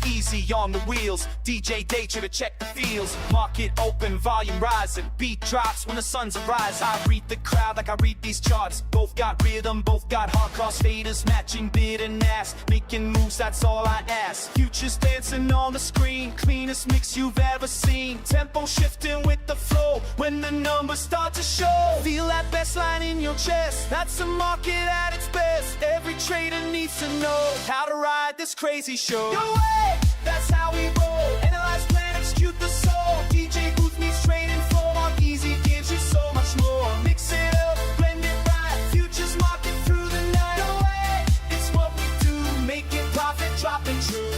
Easy on the wheels, DJ Daytrader check the fields. Market open, volume rising, beat drops when the sun's arise. I read the crowd like I read these charts. Both got rhythm, both got hard cross faders, matching bid and ask. Making moves, that's all I ask. Futures dancing on the screen, cleanest mix you've ever seen. Tempo shifting with the flow when the numbers start to show. Feel that best line in your chest, that's the market at its best. Every trader needs to know how to ride this crazy show. Your way, that's how we roll. Analyze, plan, execute the soul. DJ Booth meets trading floor. On easy gives you so much more. Mix it up, blend it right. Futures market through the night. No way, it's what we do. Make it profit, dropping true.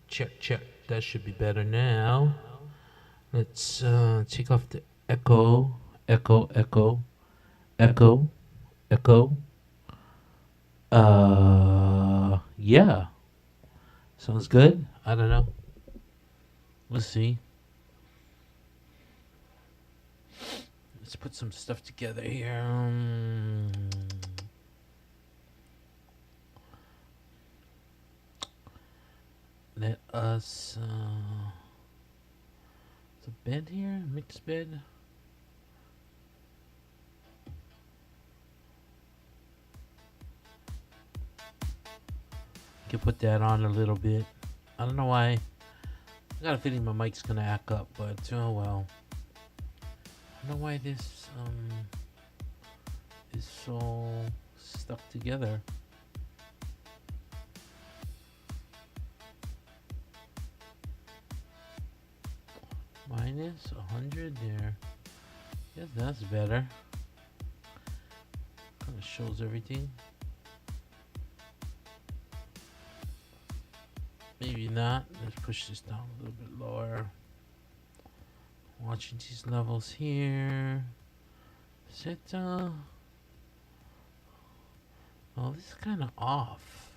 Check. That should be better now. Let's take off the echo. Yeah. Sounds good. I don't know. Let's see. Let's put some stuff together here. Let us it's a bed here, mixed bed. Can put that on a little bit. I don't know why. I got a feeling my mic's gonna act up, but oh well. I don't know why this is so stuck together. Minus 100 there. Yes, that's better. Kind of shows everything. Maybe not. Let's push this down a little bit lower. Watching these levels here. Set. Oh, this is kind of off.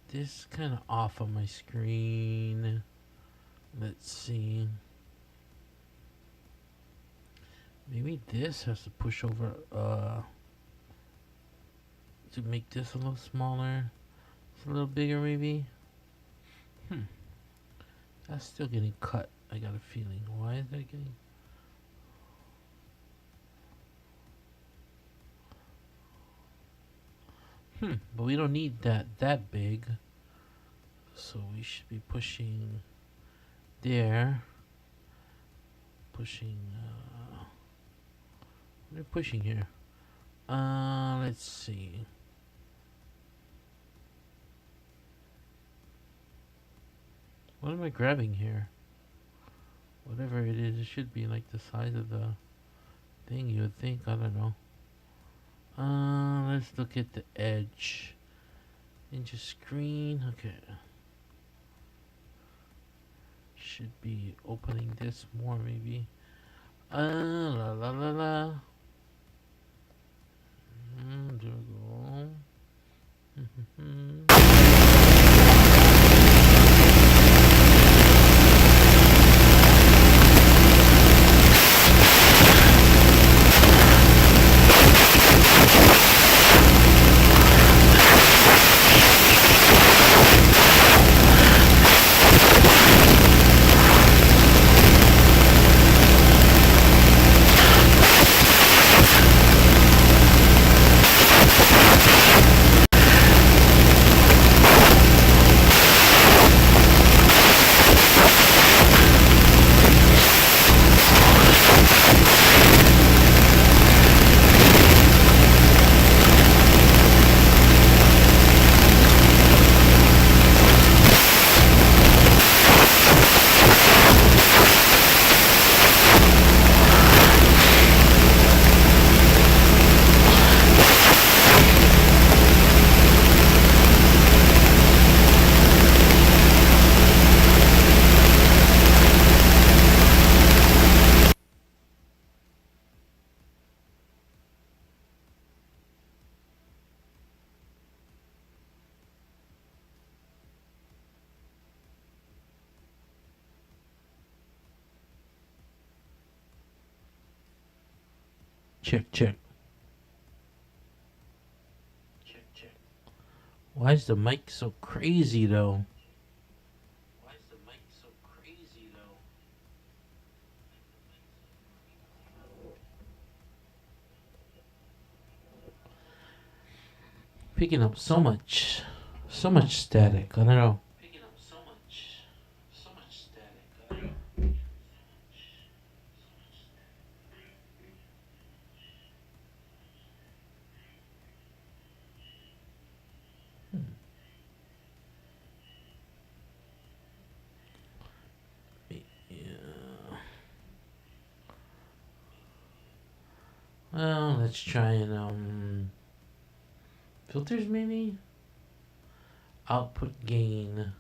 This is kind of off on my screen. Let's see. Maybe this has to push over to make this a little smaller. It's a little bigger maybe. That's still getting cut. I got a feeling. Why is that getting? But we don't need that big. So we should be pushing there. Pushing we're pushing here. Let's see. What am I grabbing here? Whatever it is, it should be like the size of the thing, you would think. I don't know. Let's look at the edge. Into screen. Okay. Should be opening this more maybe. La la la la. There we go. Check, check. Why is the mic so crazy though? Picking up so much static. I don't know. Yeah. Well, let's try and filters maybe. Output gain.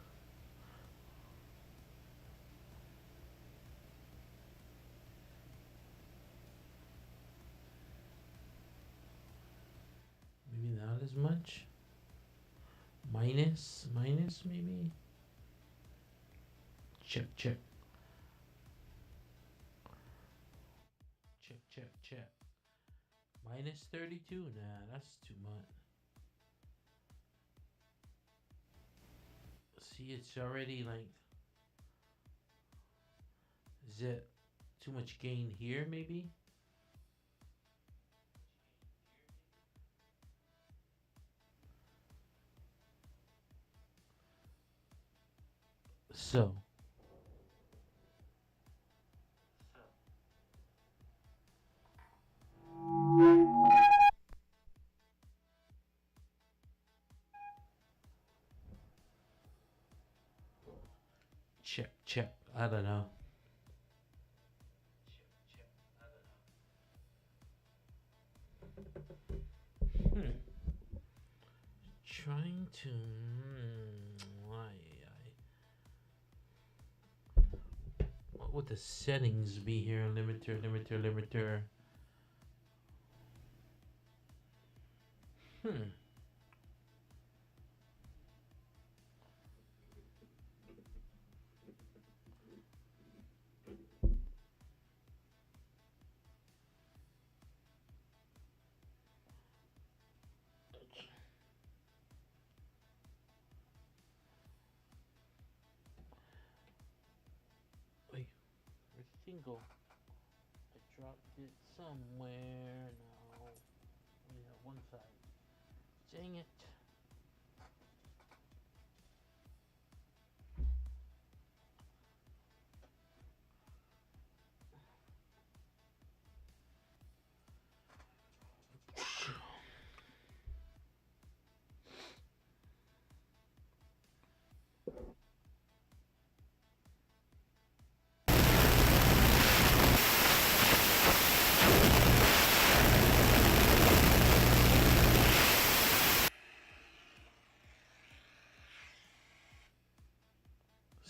Maybe not as much. Minus maybe. Check, check, check, check, check. Minus 32? Nah, that's too much. See, it's already like, is it too much gain here maybe? So, check, check. I don't know. Hmm. Trying to. Why? What would the settings be here? Limiter, limiter, limiter. Hmm. Wait, where's the tingle? I dropped it somewhere. No. Only have one side. Dang it.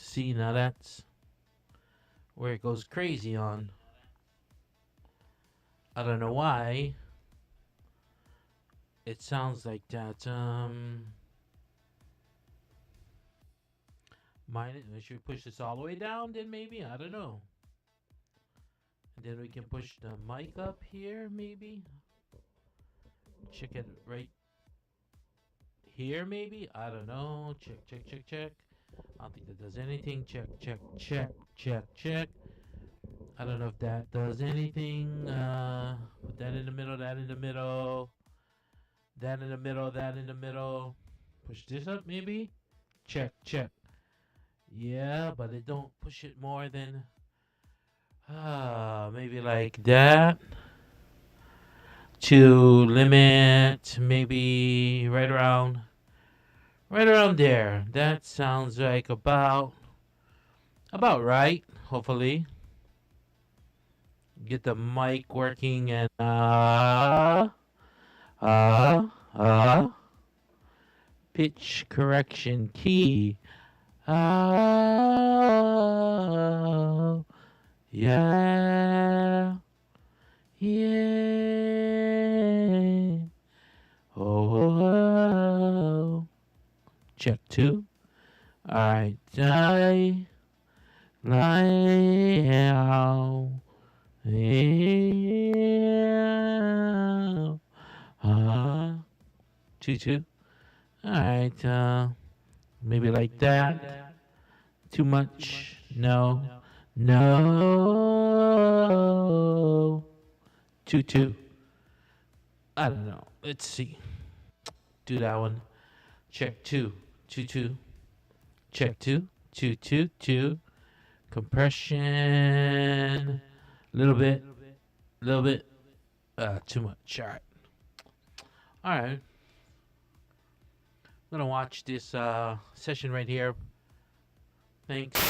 See, now that's where it goes crazy on. I don't know why. It sounds like that. Should we push this all the way down? Then maybe I don't know. And then we can push the mic up here, maybe. Check it right here, maybe. I don't know. Check, check, check, check. I don't think that does anything. Check, check, check, check, check. I don't know if that does anything. Put that in the middle. That in the middle. That in the middle. That in the middle. Push this up, maybe. Check, check. Yeah, but it don't push it more than maybe like that to limit maybe right around there. That sounds like about right, hopefully. Get the mic working and uh pitch correction key. Yeah. Yeah. Oh. Check two. Alright. Die. Lie. Yeah. 2-2. All right. Maybe like that. Too much? No. No. 2-2. I don't know. Let's see. Do that one. Check 2. 2-2. Check 2. 2-2-2. Compression. Little bit. Little bit. Too much. All right. All right. I'm gonna watch this session right here. Thanks.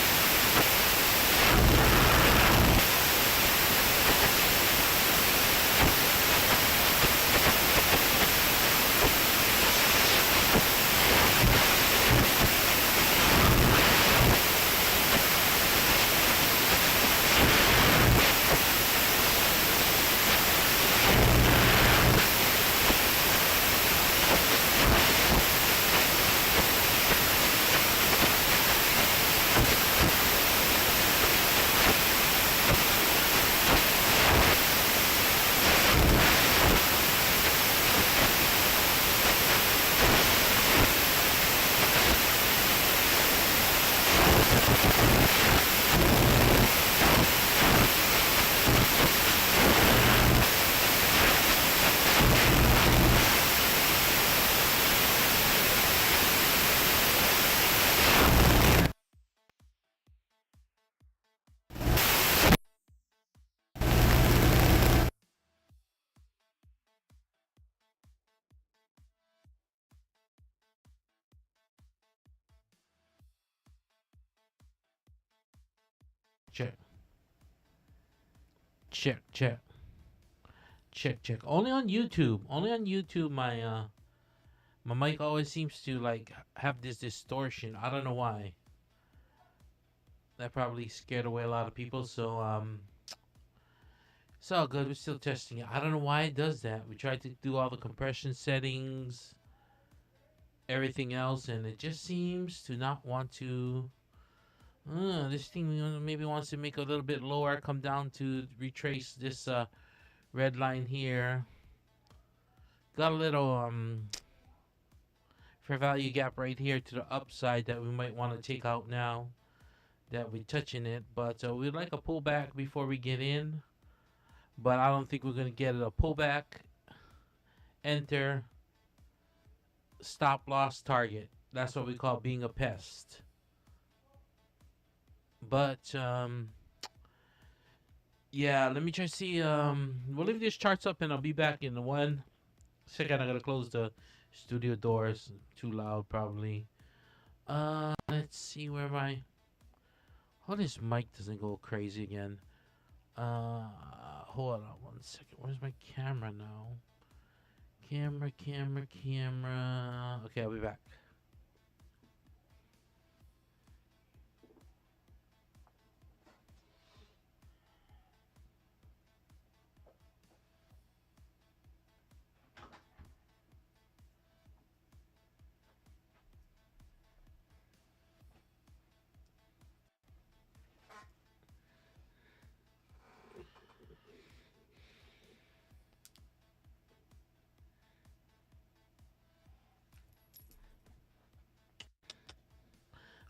Check. Check. Check. Check. Check. Only on YouTube. Only on YouTube. My mic always seems to like have this distortion. I don't know why. That probably scared away a lot of people. So it's all good. We're still testing it. I don't know why it does that. We tried to do all the compression settings, everything else, and it just seems to not want to. This thing maybe wants to make a little bit lower. Come down to retrace this red line here. Got a little fair value gap right here to the upside that we might want to take out now that we're touching it. But we'd like a pullback before we get in. But I don't think we're going to get it. A pullback, enter, stop loss target. That's what we call being a pest. But yeah, let me try to see. We'll leave these charts up and I'll be back in 1 second. I gotta close the studio doors. Too loud probably. Let's see where my. Oh, this mic doesn't go crazy again. Hold on 1 second. Where's my camera now? Camera. Okay, I'll be back.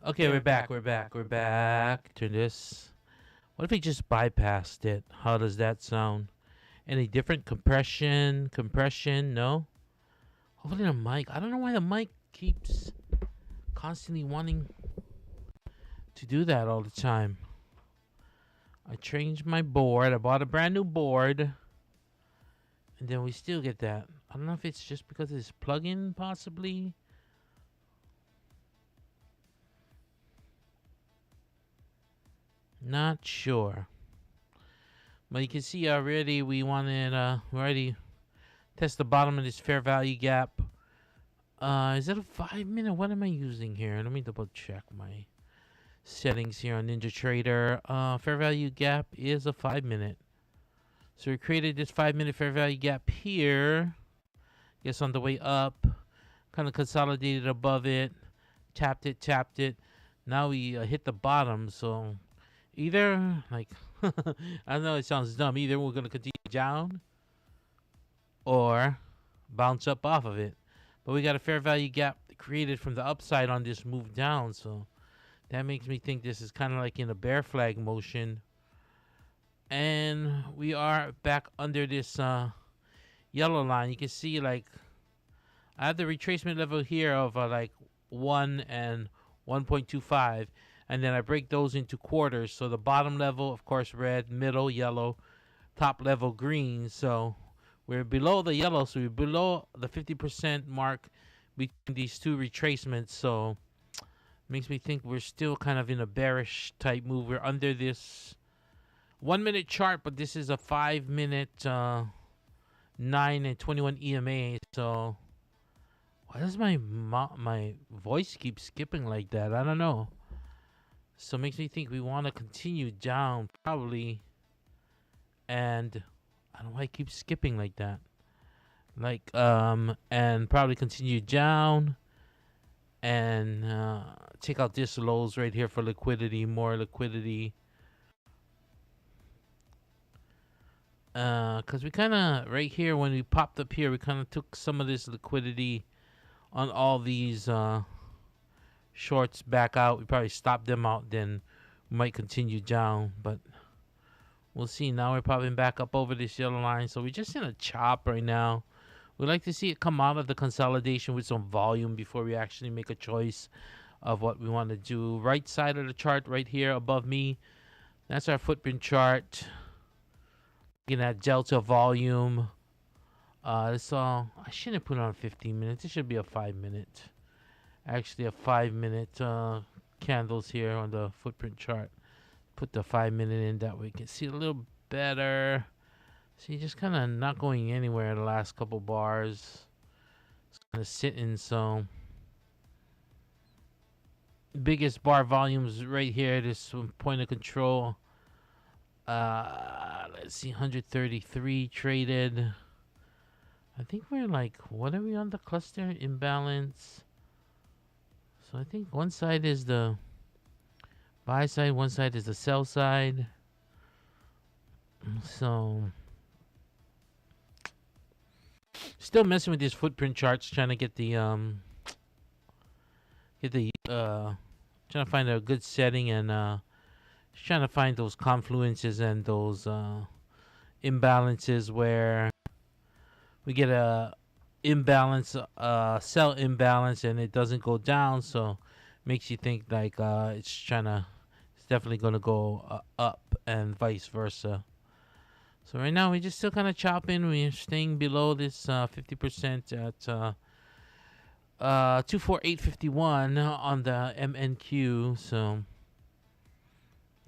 Okay, we're back. Turn this. What if we just bypassed it? How does that sound? Any different? Compression? No? Hopefully the mic. I don't know why the mic keeps constantly wanting to do that all the time. I changed my board. I bought a brand new board. And then we still get that. I don't know if it's just because it's plug-in possibly. Not sure. But you can see already we wanted we already test the bottom of this fair value gap. Is it a 5 minute? What am I using here? Let me double check my settings here on Daytrader. Fair value gap is a 5 minute. So we created this 5 minute fair value gap here. Guess on the way up. Kind of consolidated above it. Tapped it. Now we hit the bottom. So either, like, I know it sounds dumb. Either we're going to continue down or bounce up off of it. but we got a fair value gap created from the upside on this move down, so that makes me think this is kind of like in a bear flag motion. And we are back under this yellow line. You can see like I have the retracement level here of like 1 and 1.25, and then I break those into quarters. So the bottom level, of course, red, middle yellow, top level green. So we're below the yellow, so we're below the 50% mark between these two retracements. So makes me think we're still kind of in a bearish type move. We're under this 1 minute chart, but this is a 5 minute 9 and 21 EMA. So why does my voice keep skipping like that? I don't know. So it makes me think we want to continue down probably. And I don't know why it keeps skipping like that. Like and probably continue down and take out this lows right here for liquidity, more liquidity. Because we kind of, right here, when we popped up here, we kind of took some of this liquidity on all these shorts back out. We probably stopped them out, then we might continue down, but we'll see. Now we're popping back up over this yellow line, so we're just in a chop right now. We like to see it come out of the consolidation with some volume before we actually make a choice of what we want to do. Right side of the chart right here above me, that's our footprint chart. Looking at delta volume. This all, I shouldn't put on 15 minutes. It should be a 5 minute. Actually, a 5 minute candles here on the footprint chart. Put the 5 minute in, that way you can see a little better. See, just kind of not going anywhere the last couple bars. It's kind of sitting, so biggest bar volumes right here. This point of control. Let's see, 133 traded. I think we're like, what are we on the cluster? Imbalance. So I think one side is the buy side, one side is the sell side. So still messing with these footprint charts, trying to get the trying to find a good setting, and just trying to find those confluences and those imbalances where we get a imbalance, sell imbalance, and it doesn't go down, so makes you think like it's definitely gonna go up, and vice versa. So right now we're just still kind of chopping. We're staying below this 50% at 24851 on the MNQ. So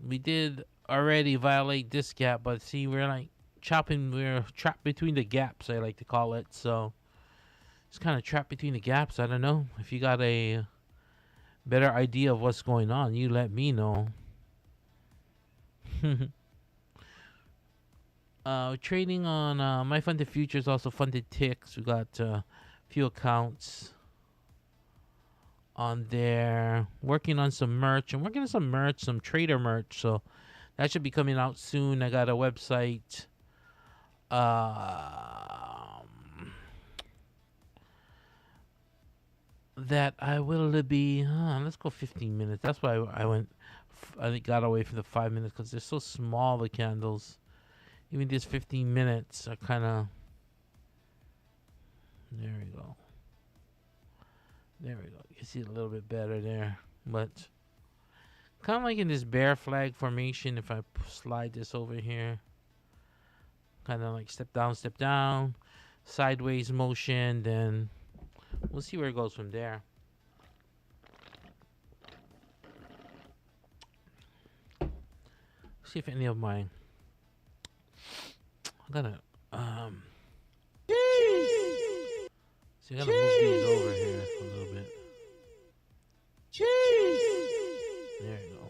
we did already violate this gap, but see, we're like chopping. We're trapped between the gaps, I like to call it. So it's kind of trapped between the gaps. I don't know. If you got a better idea of what's going on, you let me know. Trading on my funded futures, also funded ticks. We got a few accounts on there. Working on some merch. I'm working on some merch, some trader merch. So that should be coming out soon. I got a website. That I will be. Let's go 15 minutes. That's why I went. I got away from the 5 minutes because they're so small, the candles. Even these 15 minutes are kind of. There we go. There we go. You can see it a little bit better there. But kind of like in this bear flag formation, if I slide this over here. Kind of like step down, sideways motion, then we'll see where it goes from there. See if any of mine. I gotta see, I gotta move these over here a little bit. There you go.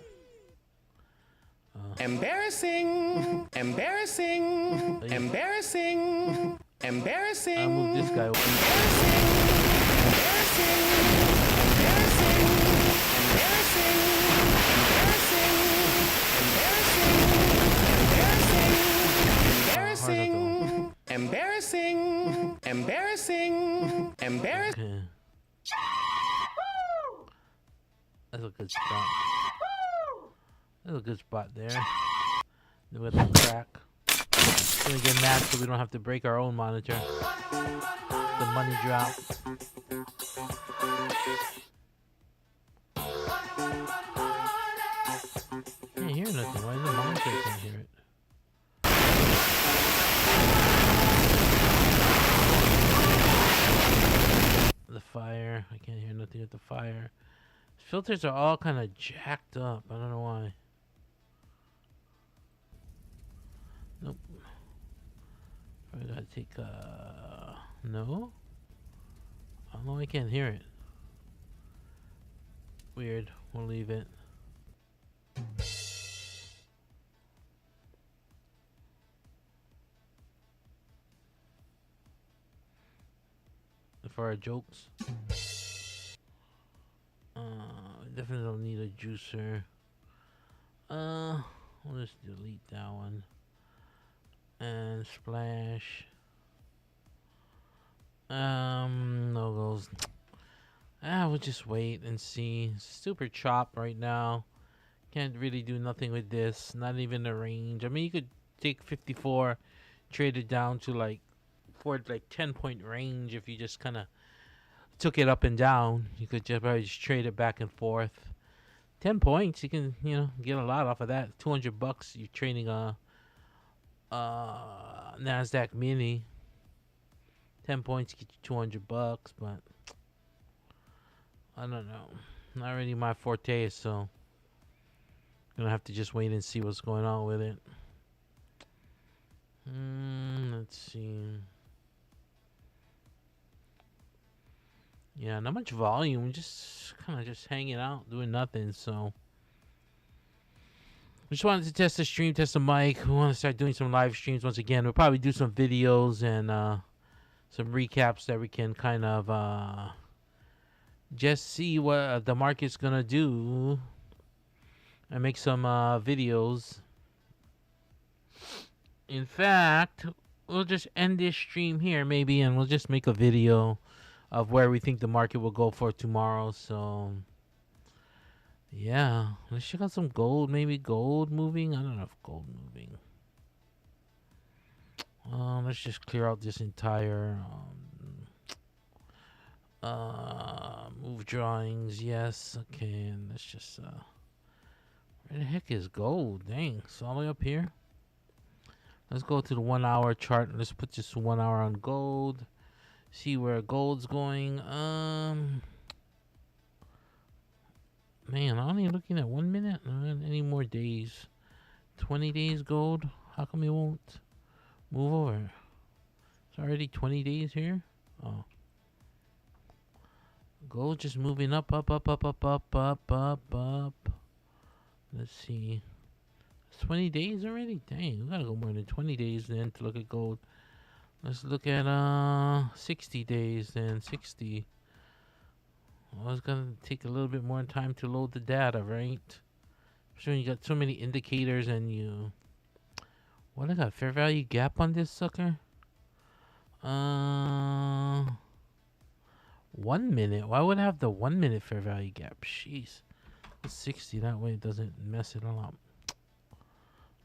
Embarrassing. Embarrassing. Embarrassing. Embarrassing. I'll move this guy over. Embarrassing. Embarrassing. Embarrassing. Embarrassing. Okay. That's a good spot. That's a good spot there. Then we got the crack. Gonna get mad so we don't have to break our own monitor. The money drop. Can't hear nothing. Why is the monitor can't hear it? The fire. I can't hear nothing with the fire. Filters are all kind of jacked up. I don't know why. Nope. I gotta take no. I don't know. I can't hear it. Weird. We'll leave it. For our jokes. Definitely don't need a juicer. We'll just delete that one. And splash. No goes. We'll just wait and see. Super chop right now. Can't really do nothing with this. Not even the range. I mean, you could take 54, trade it down to like 10-point range if you just kind of took it up and down. You could just probably just trade it back and forth. 10 points, you can get a lot off of that. $200. You're trading a Nasdaq Mini. 10 points get you $200, but I don't know. Not really my forte, so gonna have to just wait and see what's going on with it. Let's see. Yeah, not much volume. Just kind of just hanging out, doing nothing. So, just wanted to test the stream, test the mic. We want to start doing some live streams once again. We'll probably do some videos and some recaps that we can kind of just see what the market's gonna do and make some videos. In fact, we'll just end this stream here maybe, and we'll just make a video of where we think the market will go for tomorrow. So yeah, let's check out some gold. Maybe gold moving. I don't know if gold moving. Let's just clear out this entire move drawings. Yes. Okay, and let's just where the heck is gold? Dang, it's all the way up here. Let's go to the 1 hour chart. Let's put this 1 hour on gold. See where gold's going. Man, I'm only looking at 1 minute. Any more days? 20 days gold. How come it won't move over? It's already 20 days here. Oh, gold just moving up, up, up, up, up, up, up, up, up. Let's see. It's 20 days already. Dang, we gotta go more than 20 days then to look at gold. Let's look at 60 days then. 60. Well, it's gonna take a little bit more time to load the data, right? Sure, you got so many indicators and you. What, I got fair value gap on this sucker? 1 minute. Why would I have the 1 minute fair value gap? Jeez. 60. That way it doesn't mess it all up.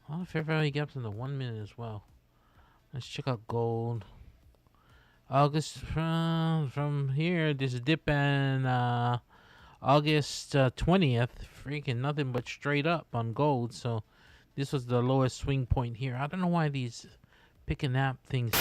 A lot of fair value gaps in the 1 minute as well. Let's check out gold. August from here. There's a dip in August 20th. Freaking nothing but straight up on gold. So this was the lowest swing point here. I don't know why these pick and nap things.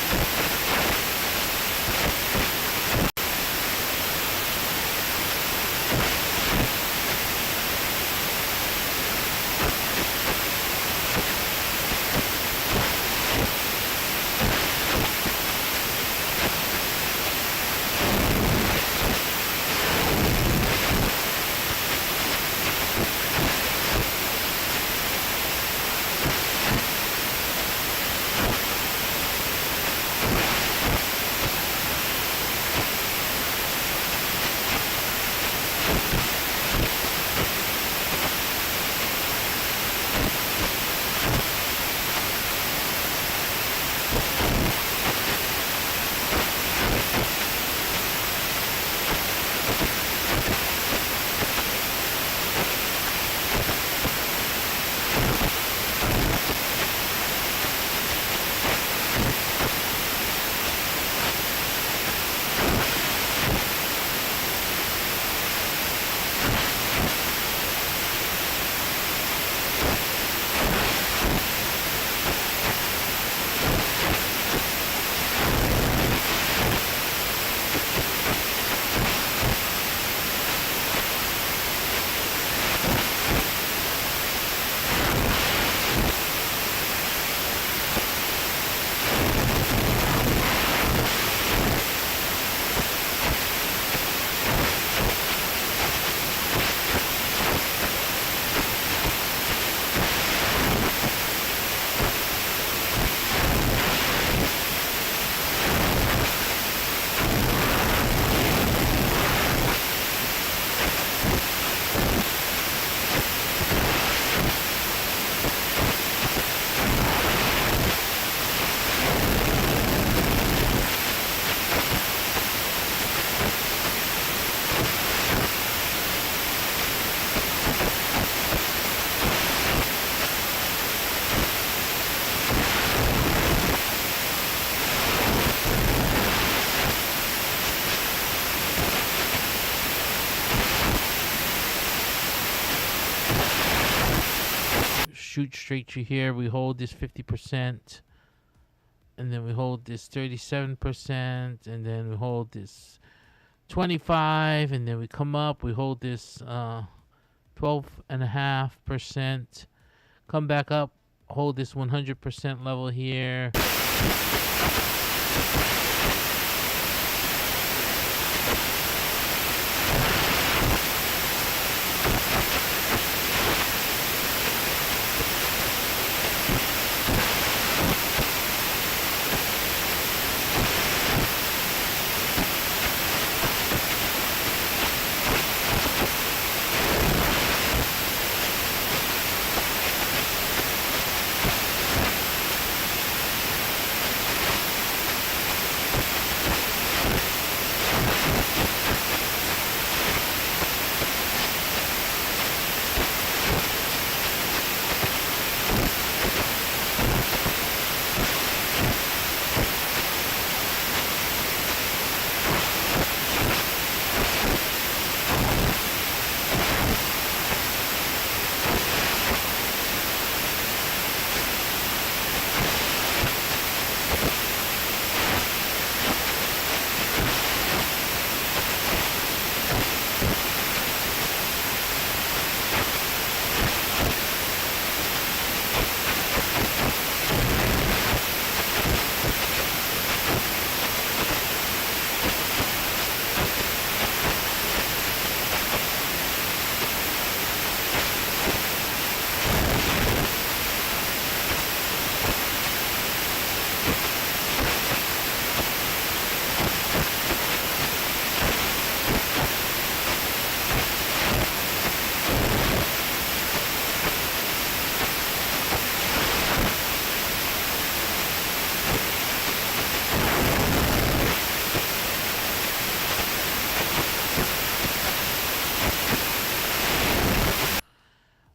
shoot straight through here. We hold this 50%, and then we hold this 37%, and then we hold this 25, and then we come up. We hold this 12.5%. Come back up. Hold this 100% level here.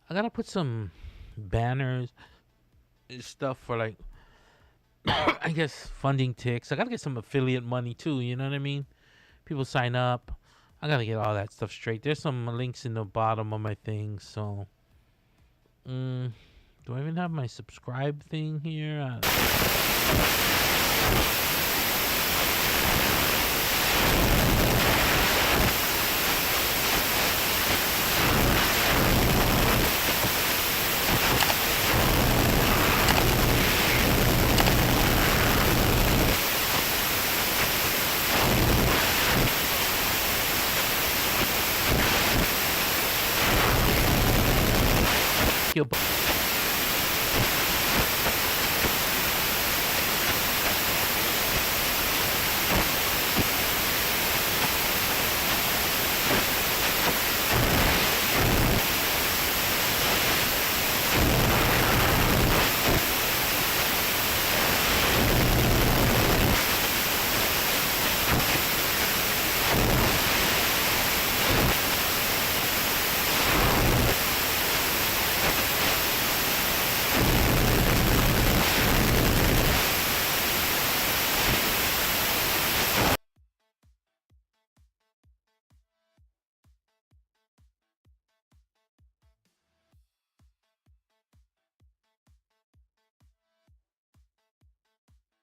I gotta put some banners and stuff for, like, I guess funding ticks. I gotta get some affiliate money too, you know what I mean? People sign up. I gotta get all that stuff straight. There's some links in the bottom of my thing, so do I even have my subscribe thing here?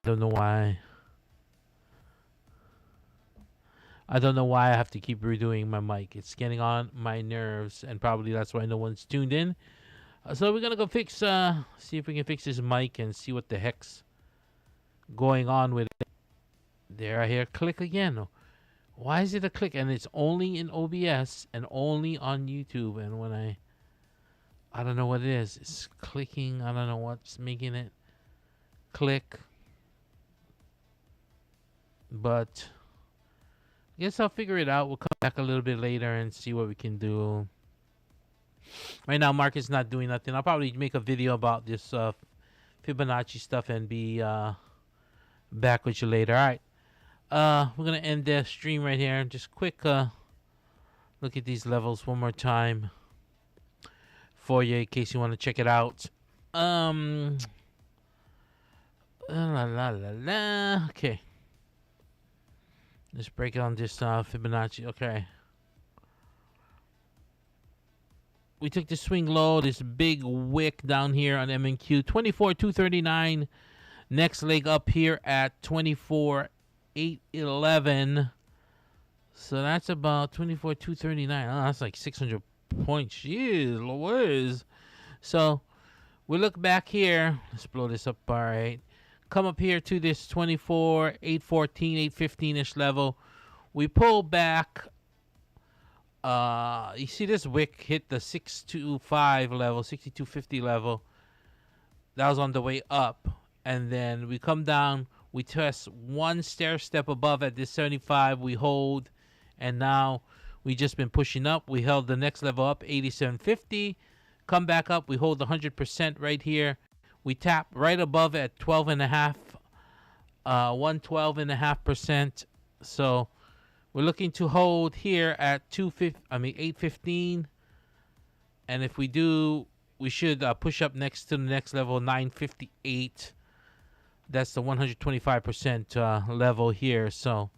Don't know why. I don't know why I have to keep redoing my mic. It's getting on my nerves, and probably that's why no one's tuned in. So we're gonna go fix, see if we can fix this mic and see what the heck's going on with it. There, I hear click again. Why is it a click? And it's only in OBS and only on YouTube. And when I don't know what it is. It's clicking. I don't know what's making it click. But I guess I'll figure it out. We'll come back a little bit later and see what we can do. Right now, Mark is not doing nothing. I'll probably make a video about this Fibonacci stuff and be back with you later. All right. We're going to end the stream right here. Just quick look at these levels one more time for you in case you want to check it out. Okay. Let's break it on this Fibonacci. Okay. we took the swing low, this big wick down here on MNQ, 24,239. Next leg up here at 24,811. So that's about 24,239. Oh, that's like 600 points. Jeez Louise. So we look back here. Let's blow this up. All right. Come up here to this 24,814, 815-ish level. We pull back. You see this wick hit the 625 level, 6250 level. That was on the way up. And then we come down. We test one stair step above at this 75. We hold. And now we just been pushing up. We held the next level up, 8750. Come back up. We hold 100% right here. We tap right above at 12.5, 112.5%. So we're looking to hold here at 815. And if we do, we should push up next to the next level, 958. That's the 125% level here. So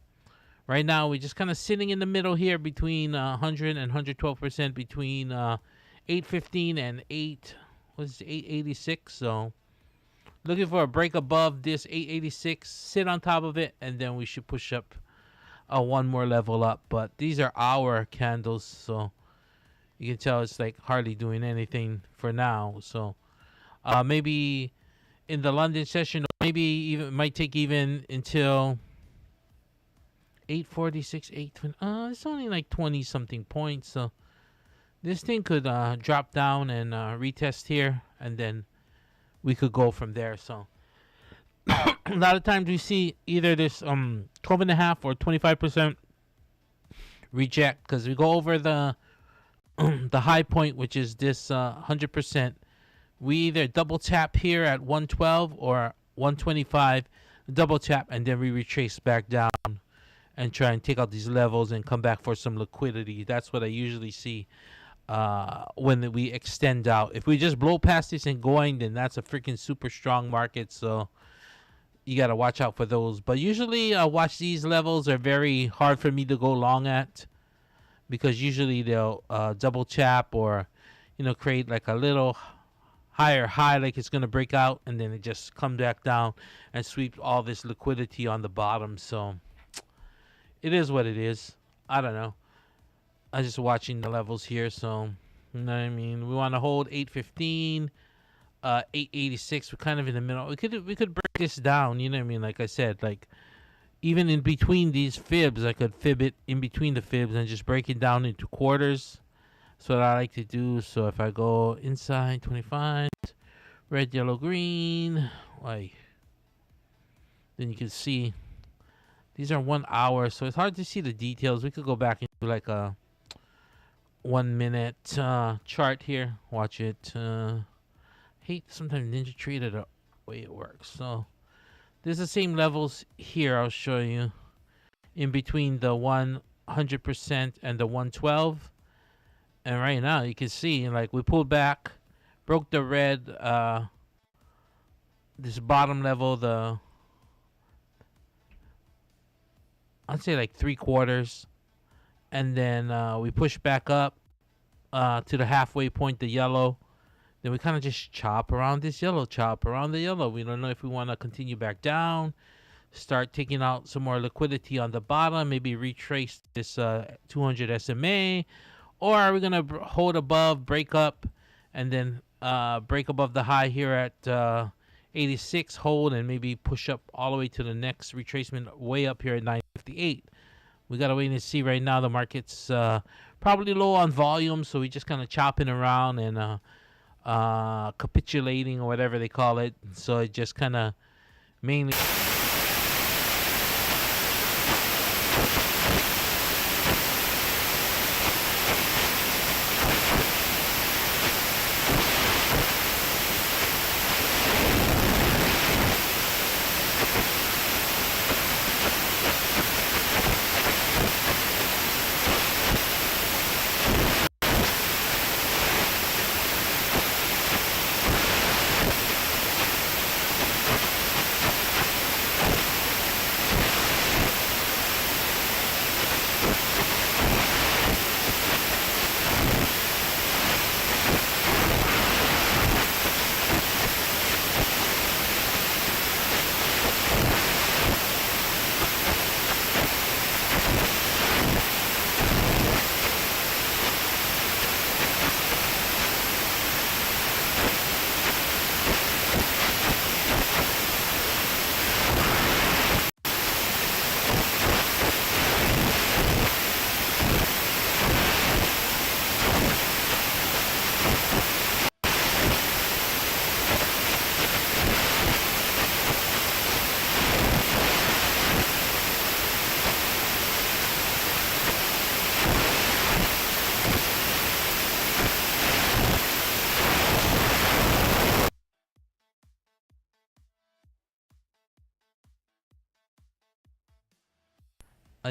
right now, we're just kind of sitting in the middle here between 100 and 112% between 815 and 886. So looking for a break above this 886, sit on top of it, and then we should push up one more level up. But these are hour candles, so you can tell it's like hardly doing anything for now. So maybe in the London session, maybe even it might take even until 846, 820. It's only like 20 something points. So this thing could drop down and retest here, and then we could go from there. So a lot of times we see either this 12.5 or 25% reject, because we go over the the high point, which is this 100%. We either double tap here at 112 or 125, double tap, and then we retrace back down and try and take out these levels and come back for some liquidity. That's what I usually see when we extend out. If we just blow past this and going, then that's a freaking super strong market. So you got to watch out for those. But usually watch these levels are very hard for me to go long at, because usually they'll double tap or, create like a little higher high, like it's going to break out, and then it just come back down and sweep all this liquidity on the bottom. So it is what it is. I don't know. I'm just watching the levels here. So, you know what I mean? We want to hold 815, 886. We're kind of in the middle. We could break this down. You know what I mean? Like I said, like even in between these fibs, I could fib it in between the fibs and just break it down into quarters. That's what I like to do. So if I go inside 25, red, yellow, green, like, then you can see these are 1 hour. So it's hard to see the details. We could go back into like a 1 minute chart here. Watch it. Hate sometimes Daytrader the way it works. So there's the same levels here. I'll show you in between the 100% and the 112. And right now you can see like we pulled back, broke the red, this bottom level, I'd say like 3/4, and then we push back up to the halfway point, the yellow. Then we kind of just chop around this yellow, chop around the yellow. We don't know if we want to continue back down, start taking out some more liquidity on the bottom, maybe retrace this 200 SMA, or are we going to hold above, break up, and then break above the high here at 86, hold, and maybe push up all the way to the next retracement way up here at 958. We got to wait and see. Right now the market's probably low on volume, so we just kind of chopping around and capitulating or whatever they call it. So it just kind of mainly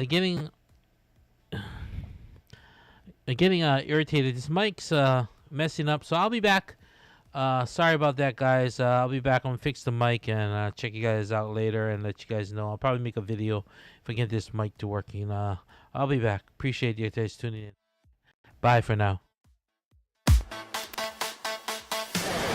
getting irritated. This mic's messing up, so I'll be back. Sorry about that, guys. I'll be back. I'm gonna fix the mic and check you guys out later and let you guys know. I'll probably make a video if I get this mic to working. I'll be back. Appreciate you guys tuning in. Bye for now.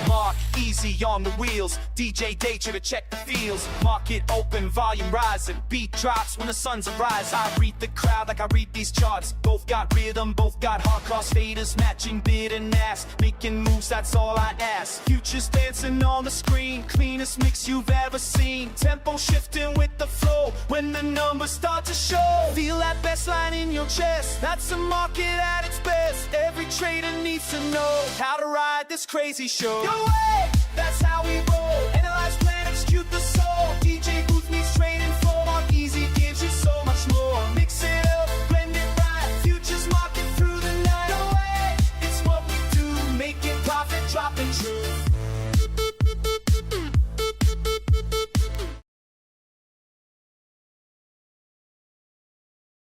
Mark easy on the wheels, DJ Daytrader check the fields. Market open, volume rising, beat drops when the sun's arise. I read the crowd like I read these charts. Both got rhythm, both got hard cross faders, matching bid and ask. Making moves, that's all I ask. Futures dancing on the screen, cleanest mix you've ever seen. Tempo shifting with the flow when the numbers start to show. Feel that best line in your chest, that's a market at its best. Every trader needs to know how to ride this crazy show. Your way, that's how we roll. Analyze, plan, execute the soul. DJ Booth meets trading.